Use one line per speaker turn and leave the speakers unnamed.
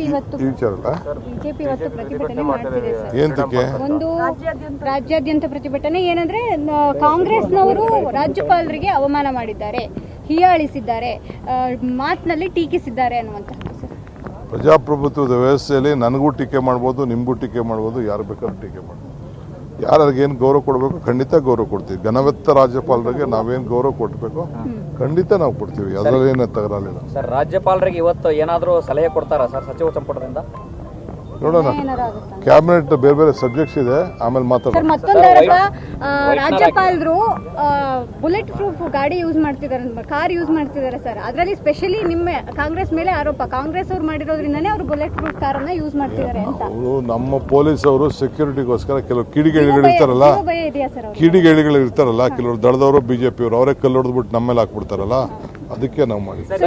BJP ಇವತ್ತು ಪ್ರತಿಭಟನೆ ಮಾಡ್ತಿದೆ ಸರ್.
ಏನಕ್ಕೆ?
ಒಂದು ರಾಜ್ಯಾದ್ಯಂತ ಪ್ರತಿಭಟನೆ ಏನಂದ್ರೆ ಕಾಂಗ್ರೆಸ್ನವರು ರಾಜ್ಯಪಾಲರಿಗೆ ಅವಮಾನ ಮಾಡಿದ್ದಾರೆ, ಹೀಯಾಳಿಸಿದ್ದಾರೆ, ಮಾತಿನಲ್ಲಿ ಟೀಕಿಸಿದ್ದಾರೆ ಅನ್ನುವಂಥದ್ದು ಸರ್.
ಪ್ರಜಾಪ್ರಭುತ್ವದ ವ್ಯವಸ್ಥೆಯಲ್ಲಿ ನನಗೂ ಟೀಕೆ ಮಾಡ್ಬೋದು, ನಿಮಗೂ ಟೀಕೆ ಮಾಡ್ಬೋದು, ಯಾರು ಬೇಕಾದ್ರೂ ಟೀಕೆ ಮಾಡ್ಬೋದು. ಯಾರಿಗೇನು ಗೌರವ ಕೊಡಬೇಕು ಖಂಡಿತ ಗೌರವ ಕೊಡ್ತೀವಿ. ಘನವೆತ್ತ ರಾಜ್ಯಪಾಲರಿಗೆ ನಾವೇನು ಗೌರವ ಕೊಡಬೇಕು ಖಂಡಿತ ನಾವು ಕೊಡ್ತೀವಿ. ಅದರಲ್ಲಿ ಏನು ತಗರಲಿಲ್ಲ
ಸರ್. ರಾಜ್ಯಪಾಲರಿಗೆ ಇವತ್ತು ಏನಾದರೂ ಸಲಹೆ ಕೊಡ್ತಾರಾ ಸರ್ ಸಚಿವ ಸಂಪುಟದಿಂದ?
ನೋಡೋಣ, ಕ್ಯಾಬಿನೆಟ್ ಬೇರೆ ಬೇರೆ ಸಬ್ಜೆಕ್ಟ್ಸ್ ಇದೆ, ಆಮೇಲೆ ಮಾತಾಡೋಣ.
ಮತ್ತೊಂದು ರಾಜ್ಯಪಾಲರು ಬುಲೆಟ್ ಪ್ರೂಫ್ ಗಾಡಿ ಯೂಸ್ ಮಾಡ್ತಿದ್ದಾರೆ, ಕಾರ್ ಯೂಸ್ ಮಾಡ್ತಿದ್ದಾರೆ ಸರ್. ಅದರಲ್ಲಿ ಸ್ಪೆಷಲಿ ನಿಮ್ಮ ಕಾಂಗ್ರೆಸ್ ಮೇಲೆ ಆರೋಪ, ಕಾಂಗ್ರೆಸ್ ಅವ್ರು ಮಾಡಿರೋದ್ರಿಂದನೇ ಅವರು ಬುಲೆಟ್ ಪ್ರೂಫ್ ಕಾರನ್ನ ಯೂಸ್ ಮಾಡ್ತಿದ್ದಾರೆ ಅಂತ.
ಅವರು ನಮ್ಮ ಪೊಲೀಸ್ ಅವರು ಸೆಕ್ಯೂರಿಟಿಗೋಸ್ಕರ ಕೆಲವು ಕಿಡಿಗೇಡಿಗಳು ಇರ್ತಾರಲ್ಲ, ಕಿಡಿಗೇಡಿಗಳು ಇರ್ತಾರಲ್ಲ, ಕೆಲವರು ದಳದವರು ಬಿಜೆಪಿ ಅವರು ಅವರೇ ಕಲ್ಲು ಹೊಡೆದ್ಬಿಟ್ಟು ನಮ್ಮ ಮೇಲೆ ಹಾಕ್ಬಿಡ್ತಾರಲ್ಲ, ಅದಕ್ಕೆ ನಾವು ಮಾಡಿದ್ವಿ.